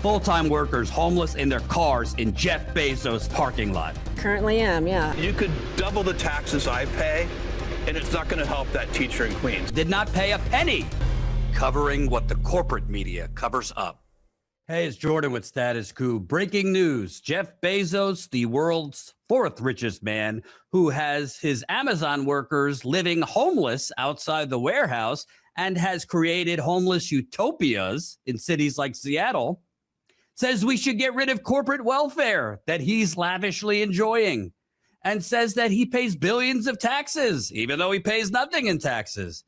Full-time workers homeless in their cars in Jeff Bezos' parking lot. Currently am, yeah. You could double the taxes I pay, and it's not going to help that teacher in Queens. Did not pay a penny. Covering what the corporate media covers up. Hey, it's Jordan with Status Coup. Breaking news. Jeff Bezos, the world's fourth richest man, who has his Amazon workers living homeless outside the warehouse and has created homeless utopias in cities like Seattle, says we should get rid of corporate welfare that he's lavishly enjoying, and says that he pays billions of taxes, even though he pays nothing in taxes,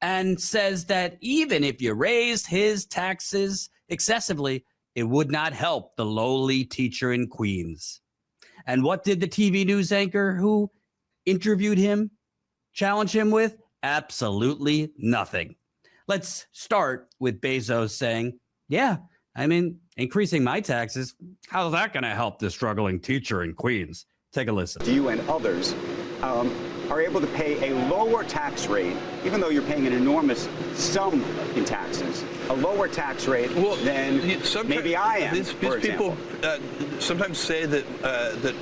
and says that even if you raised his taxes excessively, it would not help the lowly teacher in Queens. And what did the TV news anchor who interviewed him challenge him with? Absolutely nothing. Let's start with Bezos saying, yeah, I mean, increasing my taxes, how's that going to help the struggling teacher in Queens? Take a listen. You and others are able to pay a lower tax rate, even though you're paying an enormous sum in taxes, a lower tax rate than maybe I am. These people sometimes say that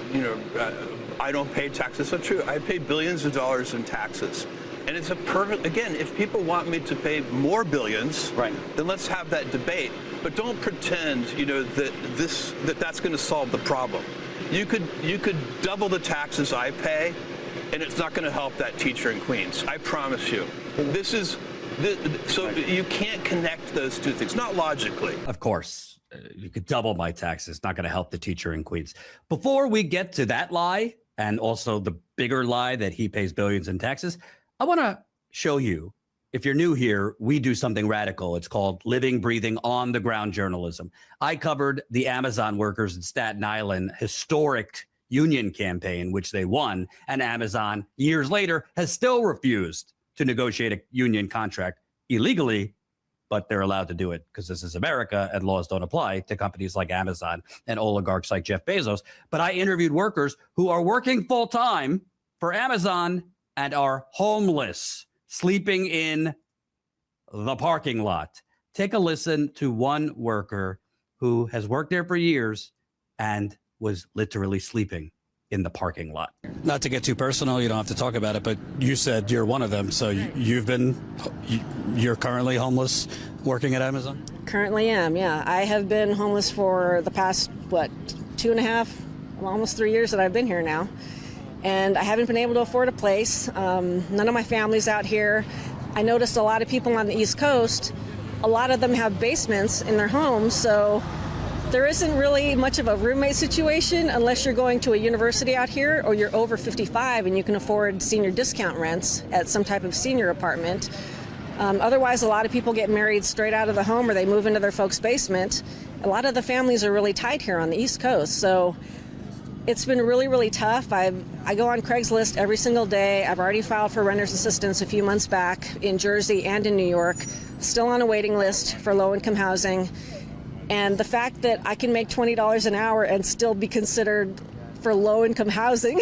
I don't pay taxes. That's not true. I pay billions of dollars in taxes. And it's a perfect, again, if people want me to pay more billions, right, then let's have that debate. But don't pretend, that that's going to solve the problem. You could double the taxes I pay, and it's not going to help that teacher in Queens. I promise you. So you can't connect those two things, not logically. Of course, you could double my taxes, not going to help the teacher in Queens. Before we get to that lie, and also the bigger lie that he pays billions in taxes, I want to show you, if you're new here, we do something radical. It's called living, breathing, on the ground journalism. I covered the Amazon workers in Staten Island historic union campaign, which they won, and Amazon years later has still refused to negotiate a union contract illegally, but they're allowed to do it because this is America and laws don't apply to companies like Amazon and oligarchs like Jeff Bezos. But I interviewed workers who are working full time for Amazon and are homeless, sleeping in the parking lot. Take a listen to one worker who has worked there for years and was literally sleeping in the parking lot. Not to get too personal, you don't have to talk about it, but you said you're one of them. So you're currently homeless working at Amazon? Currently am, yeah. I have been homeless for the past, 2.5, almost 3 years that I've been here now. And I haven't been able to afford a place. None of my family's out here. I noticed a lot of people on the East Coast, a lot of them have basements in their homes, so there isn't really much of a roommate situation unless you're going to a university out here or you're over 55 and you can afford senior discount rents at some type of senior apartment. Otherwise, a lot of people get married straight out of the home or they move into their folks' basement. A lot of the families are really tight here on the East Coast, so it's been really, really tough. I go on Craigslist every single day. I've already filed for renter's assistance a few months back in Jersey and in New York. Still on a waiting list for low-income housing. And the fact that I can make $20 an hour and still be considered for low-income housing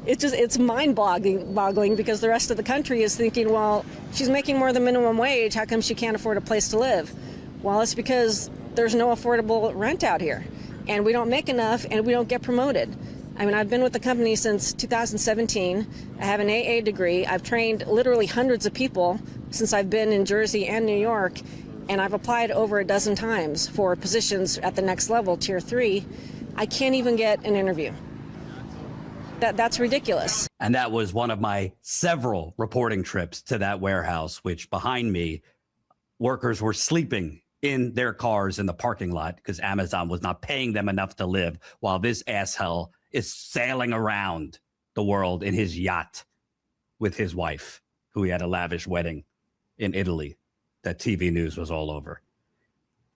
it's mind-boggling because the rest of the country is thinking, well, she's making more than minimum wage. How come she can't afford a place to live? Well, it's because there's no affordable rent out here. And we don't make enough, and we don't get promoted. I mean, I've been with the company since 2017. I have an AA degree. I've trained literally hundreds of people since I've been in Jersey and New York, and I've applied over a dozen times for positions at the next level, Tier 3. I can't even get an interview. That's ridiculous. And that was one of my several reporting trips to that warehouse, which behind me, workers were sleeping in their cars in the parking lot because Amazon was not paying them enough to live while this asshole is sailing around the world in his yacht with his wife, who he had a lavish wedding in Italy that TV news was all over.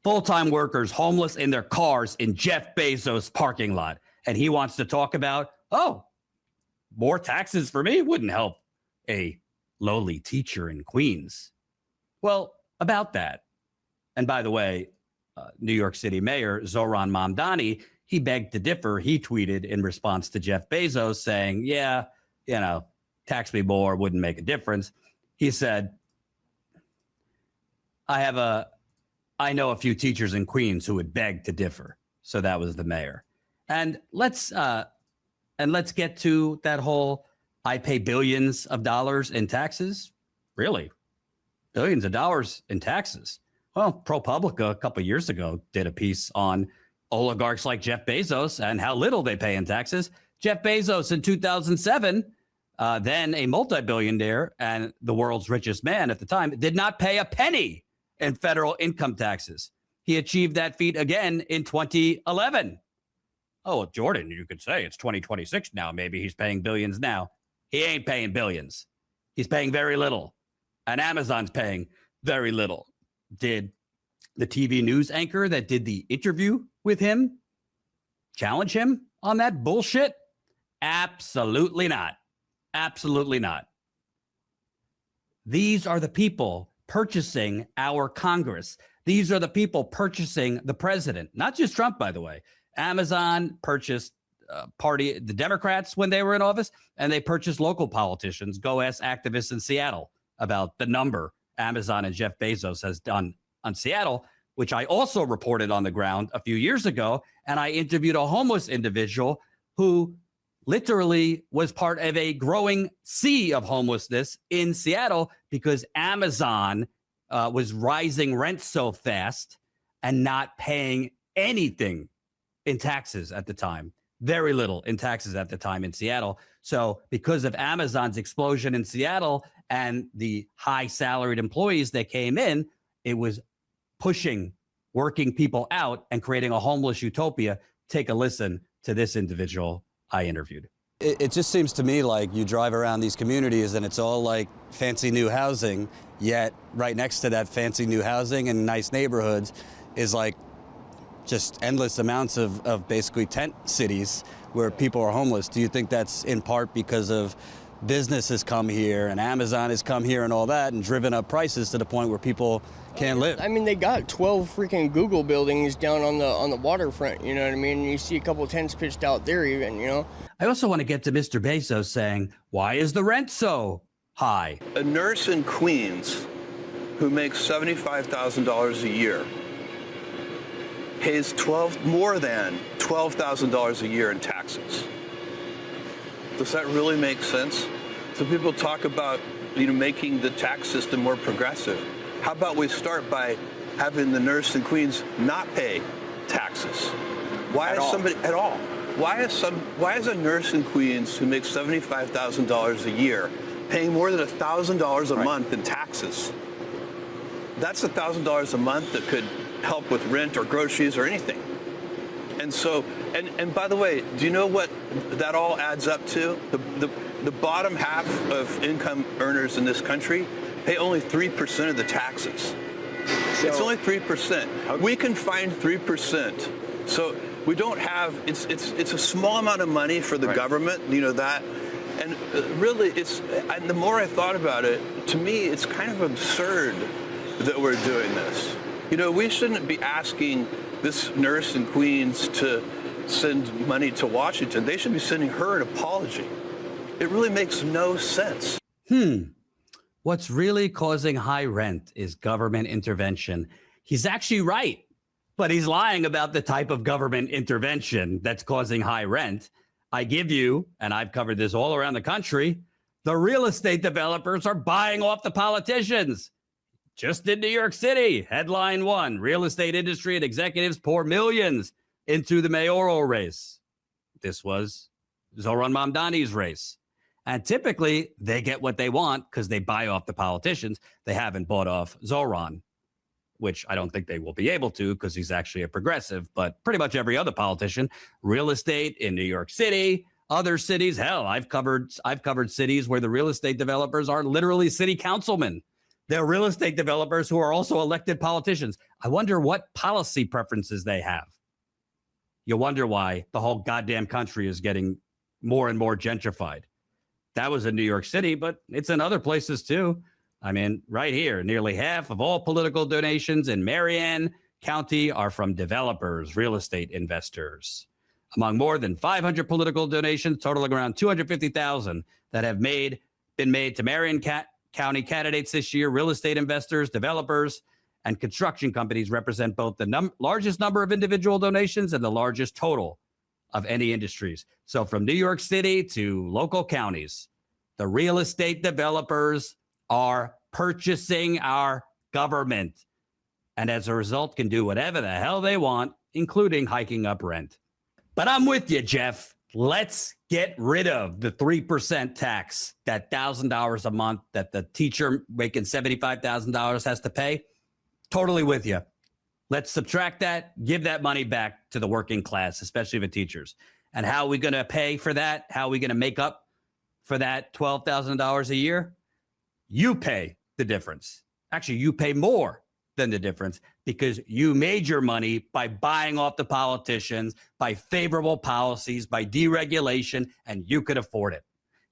Full-time workers homeless in their cars in Jeff Bezos' parking lot. And he wants to talk about, more taxes for me wouldn't help a lowly teacher in Queens. Well, about that. And by the way, New York City Mayor Zohran Mamdani, he begged to differ. He tweeted in response to Jeff Bezos saying, yeah, tax me more wouldn't make a difference. He said, I I know a few teachers in Queens who would beg to differ. So that was the mayor. And let's get to that whole I pay billions of dollars in taxes. Really? Billions of dollars in taxes. Well, ProPublica a couple of years ago did a piece on oligarchs like Jeff Bezos and how little they pay in taxes. Jeff Bezos in 2007, then a multi-billionaire and the world's richest man at the time, did not pay a penny in federal income taxes. He achieved that feat again in 2011. Oh, well, Jordan, you could say it's 2026 now. Maybe he's paying billions now. He ain't paying billions. He's paying very little. And Amazon's paying very little. Did the TV news anchor that did the interview with him challenge him on that bullshit? Absolutely not. Absolutely not. These are the people purchasing our Congress. These are the people purchasing the president, not just Trump, by the way. Amazon purchased the Democrats when they were in office, and they purchased local politicians. Go ask activists in Seattle about the number Amazon and Jeff Bezos has done on Seattle, which I also reported on the ground a few years ago. And I interviewed a homeless individual who literally was part of a growing sea of homelessness in Seattle because Amazon was rising rent so fast and not paying anything in taxes at the time. Very little in taxes at the time in Seattle. So because of Amazon's explosion in Seattle and the high salaried employees that came in, it was pushing working people out and creating a homeless utopia. Take a listen to this individual I interviewed. It just seems to me like you drive around these communities and it's all like fancy new housing, yet right next to that fancy new housing and nice neighborhoods is like just endless amounts of basically tent cities where people are homeless. Do you think that's in part because of business has come here and Amazon has come here and all that and driven up prices to the point where people can't live? I mean, they got 12 freaking Google buildings down on the waterfront, you know what I mean? You see a couple of tents pitched out there even, you know? I also want to get to Mr. Bezos saying, why is the rent so high? A nurse in Queens who makes $75,000 a year pays more than $12,000 a year in taxes. Does that really make sense? So people talk about, making the tax system more progressive. How about we start by having the nurse in Queens not pay taxes? Why is a nurse in Queens who makes $75,000 a year paying more than $1,000 a month in taxes? That's $1,000 a month that could help with rent or groceries or anything. And so, and by the way, do you know what that all adds up to? The bottom half of income earners in this country pay only 3% of the taxes. So, it's only 3%. We can find 3%. So we don't have, it's a small amount of money for the government, that. And really, and the more I thought about it, to me, it's kind of absurd that we're doing this. We shouldn't be asking this nurse in Queens to send money to Washington. They should be sending her an apology. It really makes no sense. What's really causing high rent is government intervention. He's actually right, but he's lying about the type of government intervention that's causing high rent. I give you, and I've covered this all around the country, the real estate developers are buying off the politicians. Just in New York City, headline one, real estate industry and executives pour millions into the mayoral race. This was Zohran Mamdani's race. And typically, they get what they want because they buy off the politicians. They haven't bought off Zohran, which I don't think they will be able to because he's actually a progressive. But pretty much every other politician, real estate in New York City, other cities. Hell, I've covered cities where the real estate developers are literally city councilmen. They're real estate developers who are also elected politicians. I wonder what policy preferences they have. You wonder why the whole goddamn country is getting more and more gentrified. That was in New York City, but it's in other places too. I mean, right here, nearly half of all political donations in Marion County are from developers, real estate investors. Among more than 500 political donations, totaling around 250,000 that have been made to Marion County candidates this year, real estate investors, developers, and construction companies represent both the largest number of individual donations and the largest total of any industries. So from New York City to local counties, the real estate developers are purchasing our government, and as a result can do whatever the hell they want, including hiking up rent. But I'm with you, Jeff. Let's get rid of the 3% tax, that $1,000 a month that the teacher making $75,000 has to pay. Totally with you. Let's subtract that, give that money back to the working class, especially the teachers. And how are we going to pay for that? How are we going to make up for that $12,000 a year? You pay the difference. Actually, you pay more than the difference because you made your money by buying off the politicians, by favorable policies, by deregulation, and you could afford it.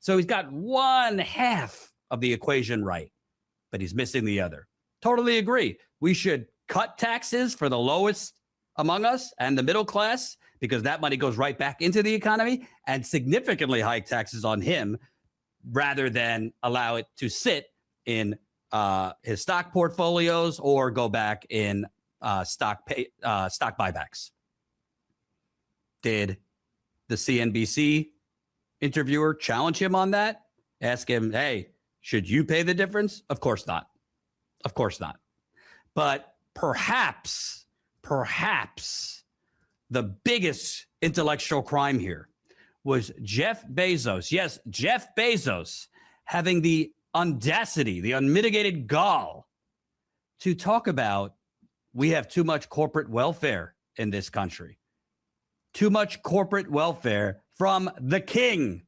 So he's got one half of the equation right, but he's missing the other. Totally agree. We should cut taxes for the lowest among us and the middle class because that money goes right back into the economy, and significantly hike taxes on him rather than allow it to sit in his stock portfolios or go back in stock buybacks. Did the CNBC interviewer challenge him on that? Ask him, hey, should you pay the difference? Of course not. Of course not. But perhaps the biggest intellectual crime here was Jeff Bezos. Yes, Jeff Bezos having the audacity, the unmitigated gall to talk about we have too much corporate welfare in this country. Too much corporate welfare from the king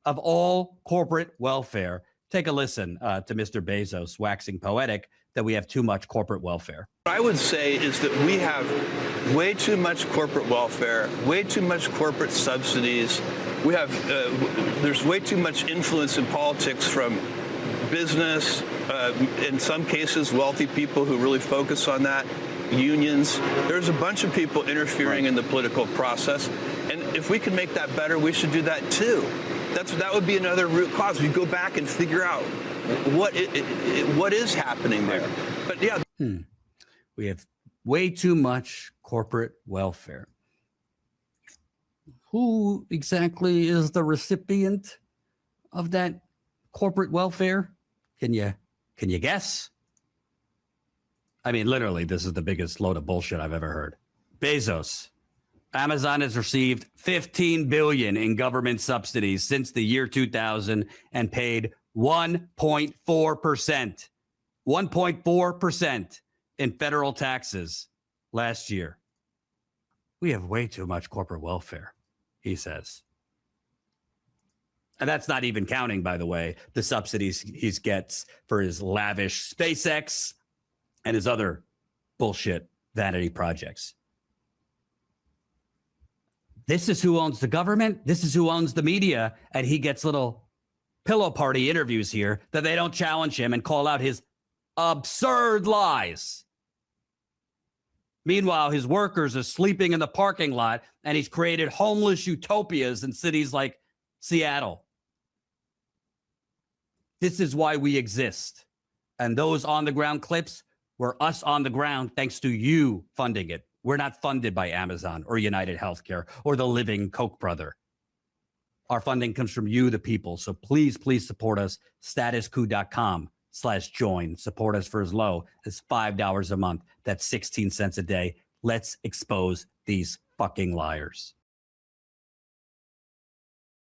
of all corporate welfare. Take a listen to Mr. Bezos waxing poetic that we have too much corporate welfare. What I would say is that we have way too much corporate welfare, way too much corporate subsidies. We have, there's way too much influence in politics from business, in some cases, wealthy people who really focus on that, unions. There's a bunch of people interfering in the political process. And if we can make that better, we should do that too. That would be another root cause. We go back and figure out what is happening there. But yeah. We have way too much corporate welfare. Who exactly is the recipient of that corporate welfare? Can you guess? I mean, literally, this is the biggest load of bullshit I've ever heard. Bezos. Amazon has received $15 billion in government subsidies since the year 2000 and paid 1.4%. 1.4% in federal taxes last year. We have way too much corporate welfare, he says. And that's not even counting, by the way, the subsidies he gets for his lavish SpaceX and his other bullshit vanity projects. This is who owns the government. This is who owns the media. And he gets little pillow party interviews here that they don't challenge him and call out his absurd lies. Meanwhile, his workers are sleeping in the parking lot and he's created homeless utopias in cities like Seattle. This is why we exist. And those on the ground clips were us on the ground thanks to you funding it. We're not funded by Amazon or United Healthcare or the living Koch brother. Our funding comes from you, the people. So please, please support us. Statuscoup.com/join. Support us for as low as $5 a month. That's 16 cents a day. Let's expose these fucking liars.